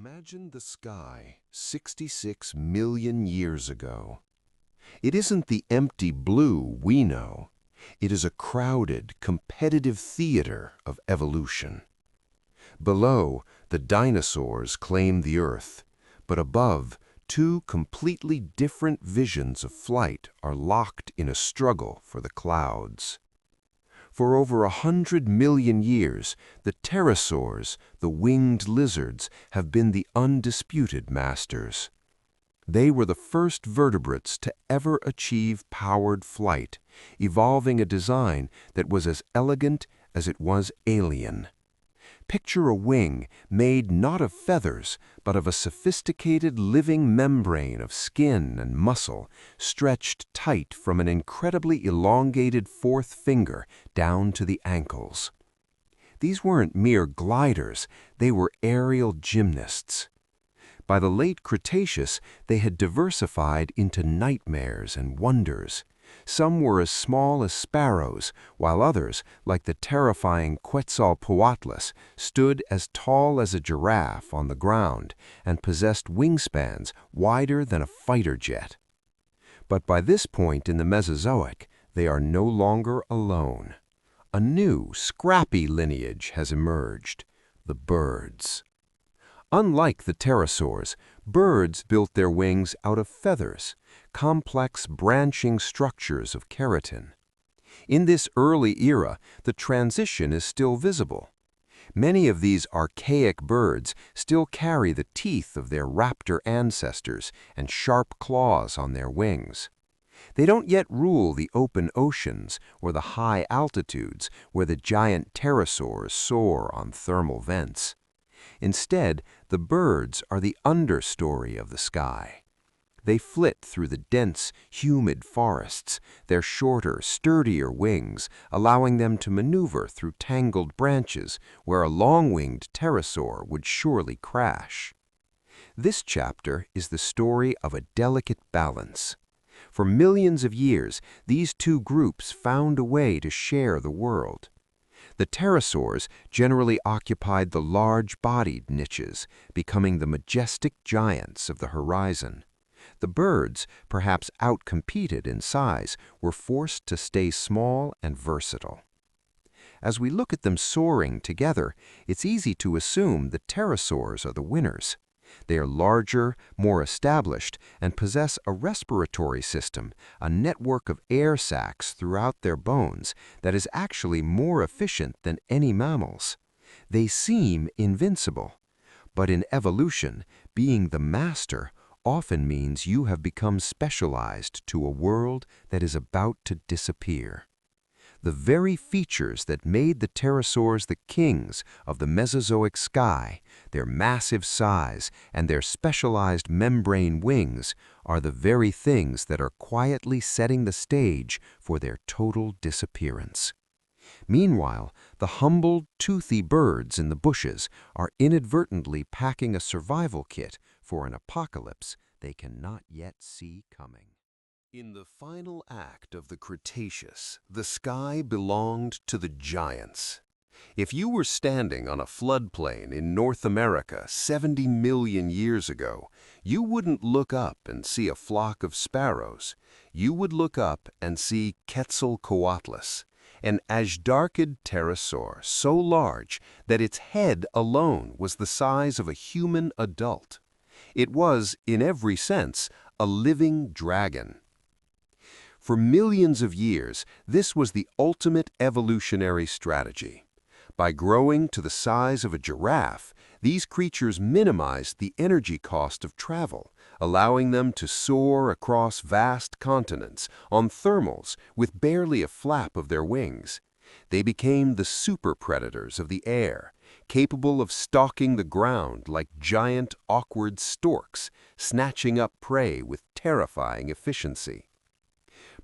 Imagine the sky 66 million years ago. It isn't the empty blue we know. It is a crowded, competitive theater of evolution. Below, the dinosaurs claim the Earth, but above, two completely different visions of flight are locked in a struggle for the clouds. For over 100 million years, the pterosaurs, the winged lizards, have been the undisputed masters. They were the first vertebrates to ever achieve powered flight, evolving a design that was as elegant as it was alien. Picture a wing made not of feathers, but of a sophisticated living membrane of skin and muscle, stretched tight from an incredibly elongated fourth finger down to the ankles. These weren't mere gliders, they were aerial gymnasts. By the late Cretaceous, they had diversified into nightmares and wonders. Some were as small as sparrows, while others, like the terrifying Quetzalcoatlus, stood as tall as a giraffe on the ground and possessed wingspans wider than a fighter jet. But by this point in the Mesozoic, they are no longer alone. A new, scrappy lineage has emerged: the birds. Unlike the pterosaurs, birds built their wings out of feathers, complex branching structures of keratin. In this early era, the transition is still visible. Many of these archaic birds still carry the teeth of their raptor ancestors and sharp claws on their wings. They don't yet rule the open oceans or the high altitudes where the giant pterosaurs soar on thermal vents. Instead, the birds are the understory of the sky. They flit through the dense, humid forests, their shorter, sturdier wings allowing them to maneuver through tangled branches where a long-winged pterosaur would surely crash. This chapter is the story of a delicate balance. For millions of years, these two groups found a way to share the world. The pterosaurs generally occupied the large-bodied niches, becoming the majestic giants of the horizon. The birds, perhaps outcompeted in size, were forced to stay small and versatile. As we look at them soaring together, it's easy to assume the pterosaurs are the winners. They are larger, more established, and possess a respiratory system, a network of air sacs throughout their bones that is actually more efficient than any mammals. They seem invincible. But in evolution, being the master often means you have become specialized to a world that is about to disappear. The very features that made the pterosaurs the kings of the Mesozoic sky, their massive size and their specialized membrane wings, are the very things that are quietly setting the stage for their total disappearance. Meanwhile, the humble, toothy birds in the bushes are inadvertently packing a survival kit for an apocalypse they cannot yet see coming. In the final act of the Cretaceous, the sky belonged to the giants. If you were standing on a floodplain in North America 70 million years ago, you wouldn't look up and see a flock of sparrows. You would look up and see Quetzalcoatlus, an Ashdarchid pterosaur so large that its head alone was the size of a human adult. It was, in every sense, a living dragon. For millions of years, this was the ultimate evolutionary strategy. By growing to the size of a giraffe, these creatures minimized the energy cost of travel, allowing them to soar across vast continents on thermals with barely a flap of their wings. They became the super predators of the air, capable of stalking the ground like giant, awkward storks, snatching up prey with terrifying efficiency.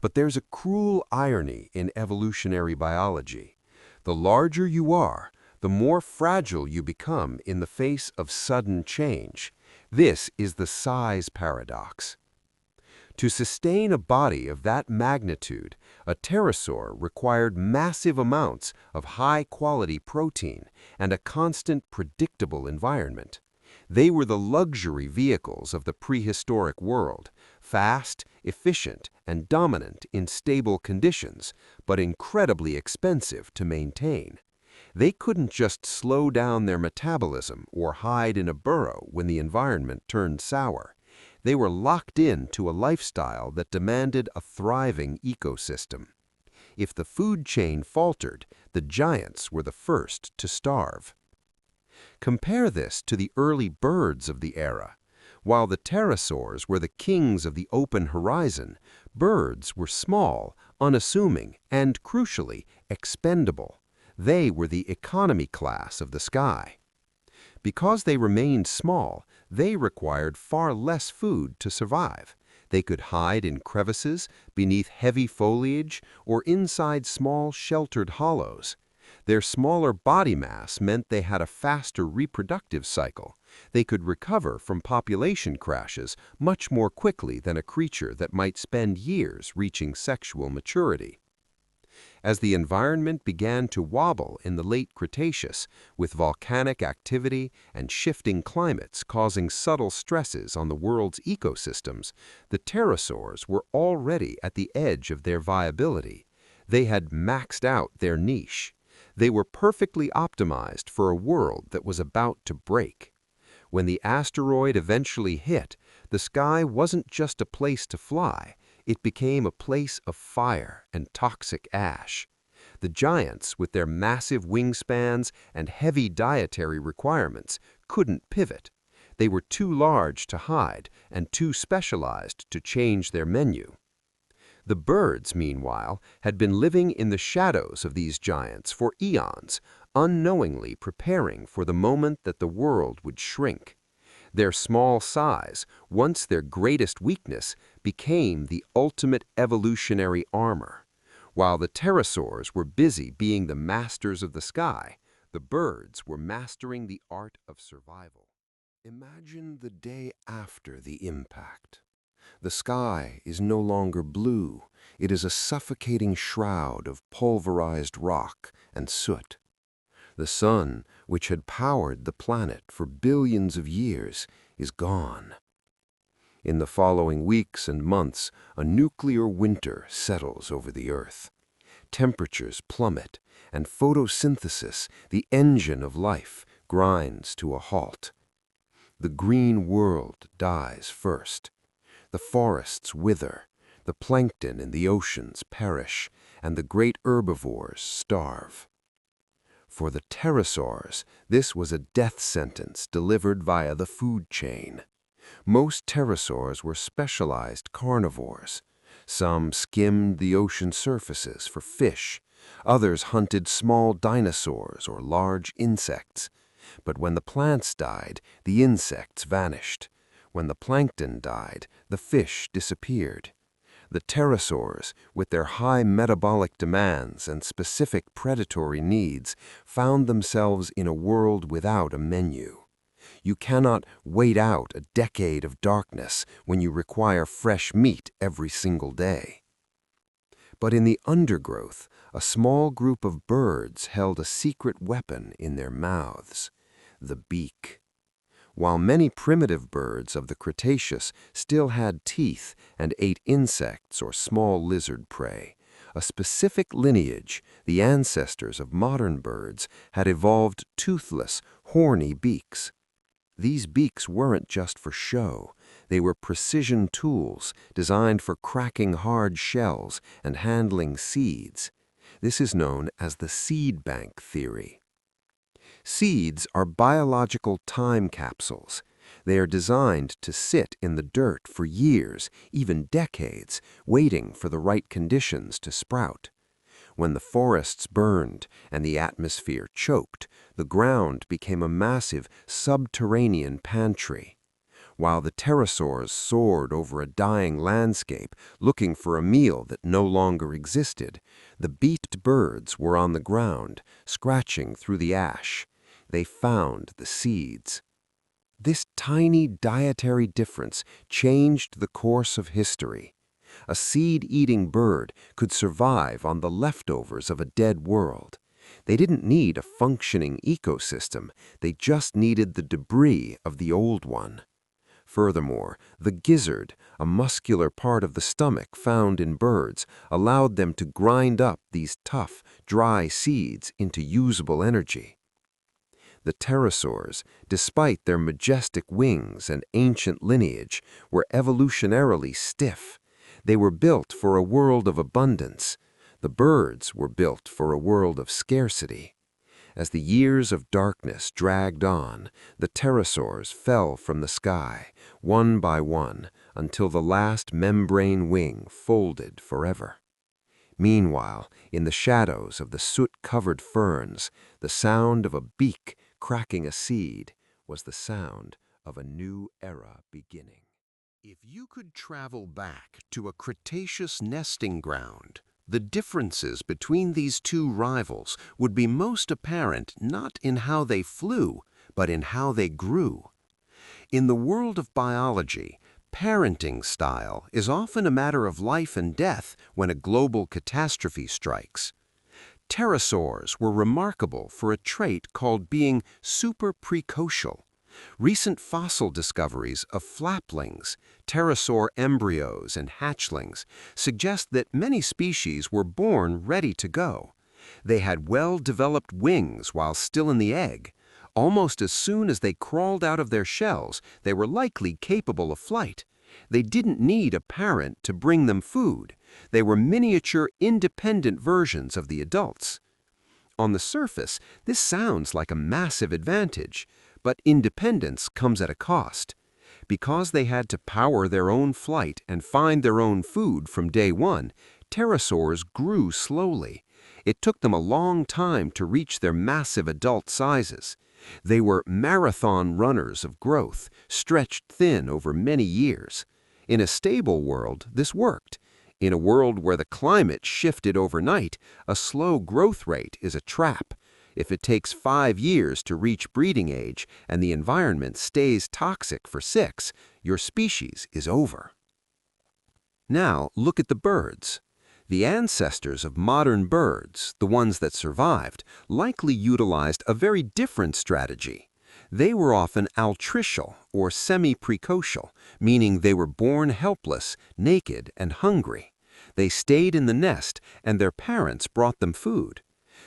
But there's a cruel irony in evolutionary biology. The larger you are, the more fragile you become in the face of sudden change. This is the size paradox. To sustain a body of that magnitude, a pterosaur required massive amounts of high-quality protein and a constant, predictable environment. They were the luxury vehicles of the prehistoric world, fast, efficient, and dominant in stable conditions, but incredibly expensive to maintain. They couldn't just slow down their metabolism or hide in a burrow when the environment turned sour. They were locked in to a lifestyle that demanded a thriving ecosystem. If the food chain faltered, the giants were the first to starve. Compare this to the early birds of the era. While the pterosaurs were the kings of the open horizon, birds were small, unassuming, and, crucially, expendable. They were the economy class of the sky. Because they remained small, they required far less food to survive. They could hide in crevices, beneath heavy foliage, or inside small sheltered hollows. Their smaller body mass meant they had a faster reproductive cycle. They could recover from population crashes much more quickly than a creature that might spend years reaching sexual maturity. As the environment began to wobble in the late Cretaceous, with volcanic activity and shifting climates causing subtle stresses on the world's ecosystems, the pterosaurs were already at the edge of their viability. They had maxed out their niche. They were perfectly optimized for a world that was about to break. When the asteroid eventually hit, the sky wasn't just a place to fly. It became a place of fire and toxic ash. The giants, with their massive wingspans and heavy dietary requirements, couldn't pivot. They were too large to hide and too specialized to change their menu. The birds, meanwhile, had been living in the shadows of these giants for eons, unknowingly preparing for the moment that the world would shrink. Their small size, once their greatest weakness, became the ultimate evolutionary armor. While the pterosaurs were busy being the masters of the sky, the birds were mastering the art of survival. Imagine the day after the impact. The sky is no longer blue. It is a suffocating shroud of pulverized rock and soot. The sun, which had powered the planet for billions of years, is gone. In the following weeks and months, a nuclear winter settles over the Earth. Temperatures plummet, and photosynthesis, the engine of life, grinds to a halt. The green world dies first. The forests wither, the plankton in the oceans perish, and the great herbivores starve. For the pterosaurs, this was a death sentence delivered via the food chain. Most pterosaurs were specialized carnivores. Some skimmed the ocean surfaces for fish. Others hunted small dinosaurs or large insects. But when the plants died, the insects vanished. When the plankton died, the fish disappeared. The pterosaurs, with their high metabolic demands and specific predatory needs, found themselves in a world without a menu. You cannot wait out a decade of darkness when you require fresh meat every single day. But in the undergrowth, a small group of birds held a secret weapon in their mouths: the beak. While many primitive birds of the Cretaceous still had teeth and ate insects or small lizard prey, a specific lineage, the ancestors of modern birds, had evolved toothless, horny beaks. These beaks weren't just for show. They were precision tools designed for cracking hard shells and handling seeds. This is known as the seed bank theory. Seeds are biological time capsules. They are designed to sit in the dirt for years, even decades, waiting for the right conditions to sprout. When the forests burned and the atmosphere choked, the ground became a massive subterranean pantry. While the pterosaurs soared over a dying landscape, looking for a meal that no longer existed, the beaked birds were on the ground, scratching through the ash. They found the seeds. This tiny dietary difference changed the course of history. A seed-eating bird could survive on the leftovers of a dead world. They didn't need a functioning ecosystem, they just needed the debris of the old one. Furthermore, the gizzard, a muscular part of the stomach found in birds, allowed them to grind up these tough, dry seeds into usable energy. The pterosaurs, despite their majestic wings and ancient lineage, were evolutionarily stiff. They were built for a world of abundance. The birds were built for a world of scarcity. As the years of darkness dragged on, the pterosaurs fell from the sky, one by one, until the last membrane wing folded forever. Meanwhile, in the shadows of the soot-covered ferns, the sound of a beak cracking a seed was the sound of a new era beginning. If you could travel back to a Cretaceous nesting ground, the differences between these two rivals would be most apparent not in how they flew, but in how they grew. In the world of biology, parenting style is often a matter of life and death when a global catastrophe strikes. Pterosaurs were remarkable for a trait called being superprecocial. Recent fossil discoveries of flaplings, pterosaur embryos, and hatchlings suggest that many species were born ready to go. They had well-developed wings while still in the egg. Almost as soon as they crawled out of their shells, they were likely capable of flight. They didn't need a parent to bring them food. They were miniature, independent versions of the adults. On the surface, this sounds like a massive advantage, but independence comes at a cost. Because they had to power their own flight and find their own food from day one, pterosaurs grew slowly. It took them a long time to reach their massive adult sizes. They were marathon runners of growth, stretched thin over many years. In a stable world, this worked. In a world where the climate shifted overnight, a slow growth rate is a trap. If it takes 5 years to reach breeding age and the environment stays toxic for 6, your species is over. Now look at the birds. The ancestors of modern birds, the ones that survived, likely utilized a very different strategy. They were often altricial or semi-precocial, meaning they were born helpless, naked, and hungry. They stayed in the nest, and their parents brought them food.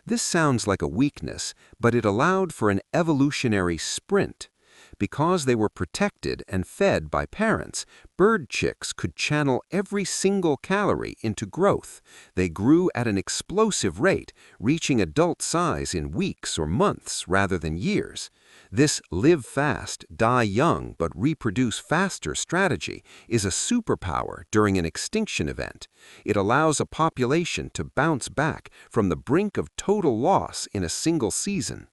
This sounds like a weakness, but it allowed for an evolutionary sprint. Because they were protected and fed by parents, bird chicks could channel every single calorie into growth. They grew at an explosive rate, reaching adult size in weeks or months rather than years. This live fast, die young, but reproduce faster strategy is a superpower during an extinction event. It allows a population to bounce back from the brink of total loss in a single season.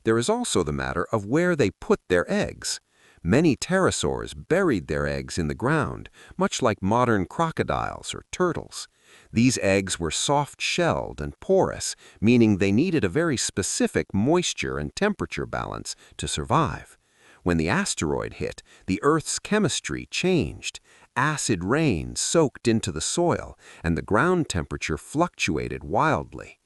There is also the matter of where they put their eggs. Many pterosaurs buried their eggs in the ground, much like modern crocodiles or turtles. These eggs were soft-shelled and porous, meaning they needed a very specific moisture and temperature balance to survive. When the asteroid hit, the Earth's chemistry changed. Acid rain soaked into the soil, and the ground temperature fluctuated wildly.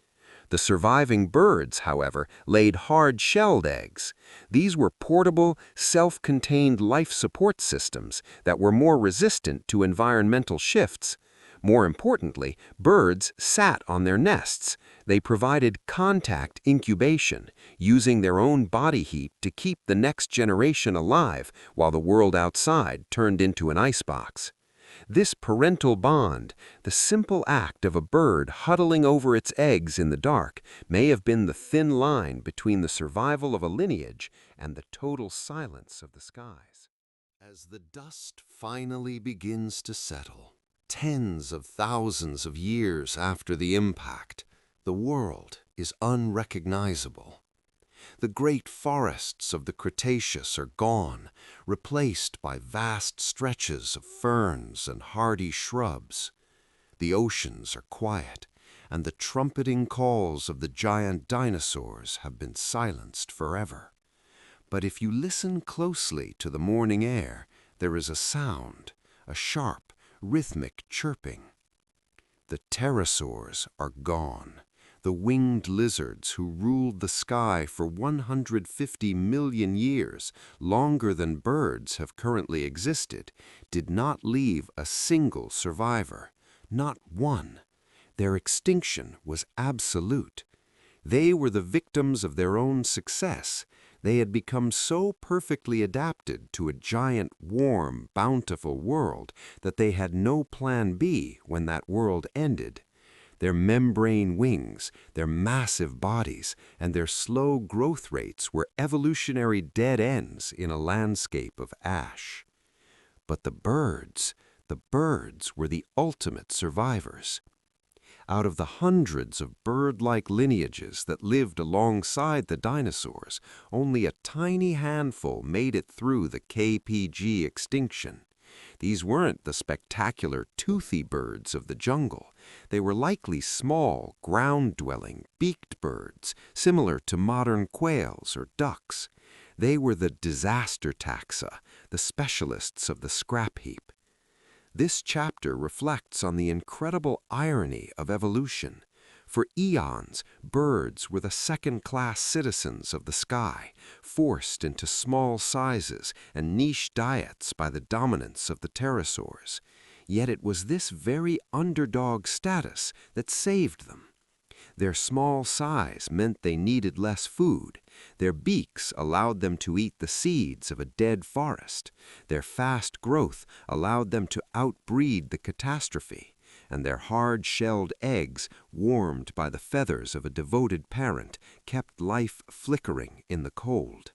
The surviving birds, however, laid hard-shelled eggs. These were portable, self-contained life support systems that were more resistant to environmental shifts. More importantly, birds sat on their nests. They provided contact incubation, using their own body heat to keep the next generation alive while the world outside turned into an icebox. This parental bond, the simple act of a bird huddling over its eggs in the dark, may have been the thin line between the survival of a lineage and the total silence of the skies. As the dust finally begins to settle, tens of thousands of years after the impact, the world is unrecognizable. The great forests of the Cretaceous are gone, replaced by vast stretches of ferns and hardy shrubs. The oceans are quiet, and the trumpeting calls of the giant dinosaurs have been silenced forever. But if you listen closely to the morning air, there is a sound, a sharp, rhythmic chirping. The pterosaurs are gone. The winged lizards who ruled the sky for 150 million years, longer than birds have currently existed, did not leave a single survivor. Not one. Their extinction was absolute. They were the victims of their own success. They had become so perfectly adapted to a giant, warm, bountiful world that they had no plan B when that world ended. Their membrane wings, their massive bodies, and their slow growth rates were evolutionary dead ends in a landscape of ash. But the birds were the ultimate survivors. Out of the hundreds of bird-like lineages that lived alongside the dinosaurs, only a tiny handful made it through the K-Pg extinction. These weren't the spectacular toothy birds of the jungle. They were likely small, ground-dwelling, beaked birds, similar to modern quails or ducks. They were the disaster taxa, the specialists of the scrap heap. This chapter reflects on the incredible irony of evolution. For eons, birds were the second-class citizens of the sky, forced into small sizes and niche diets by the dominance of the pterosaurs. Yet it was this very underdog status that saved them. Their small size meant they needed less food. Their beaks allowed them to eat the seeds of a dead forest. Their fast growth allowed them to outbreed the catastrophe. And their hard-shelled eggs, warmed by the feathers of a devoted parent, kept life flickering in the cold.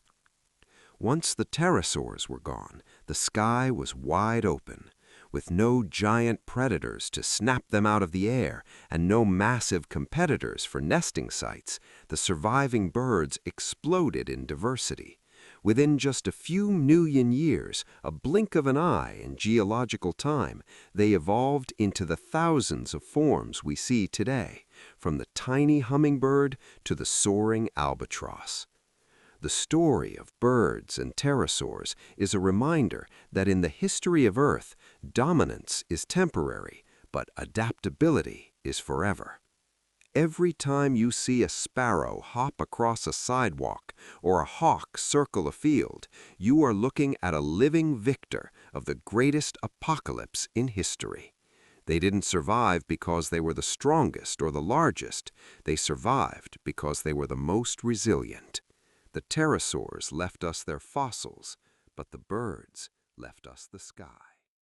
Once the pterosaurs were gone, the sky was wide open. With no giant predators to snap them out of the air and no massive competitors for nesting sites, the surviving birds exploded in diversity. Within just a few million years, a blink of an eye in geological time, they evolved into the thousands of forms we see today, from the tiny hummingbird to the soaring albatross. The story of birds and pterosaurs is a reminder that in the history of Earth, dominance is temporary, but adaptability is forever. Every time you see a sparrow hop across a sidewalk or a hawk circle a field, you are looking at a living victor of the greatest apocalypse in history. They didn't survive because they were the strongest or the largest. They survived because they were the most resilient. The pterosaurs left us their fossils, but the birds left us the sky.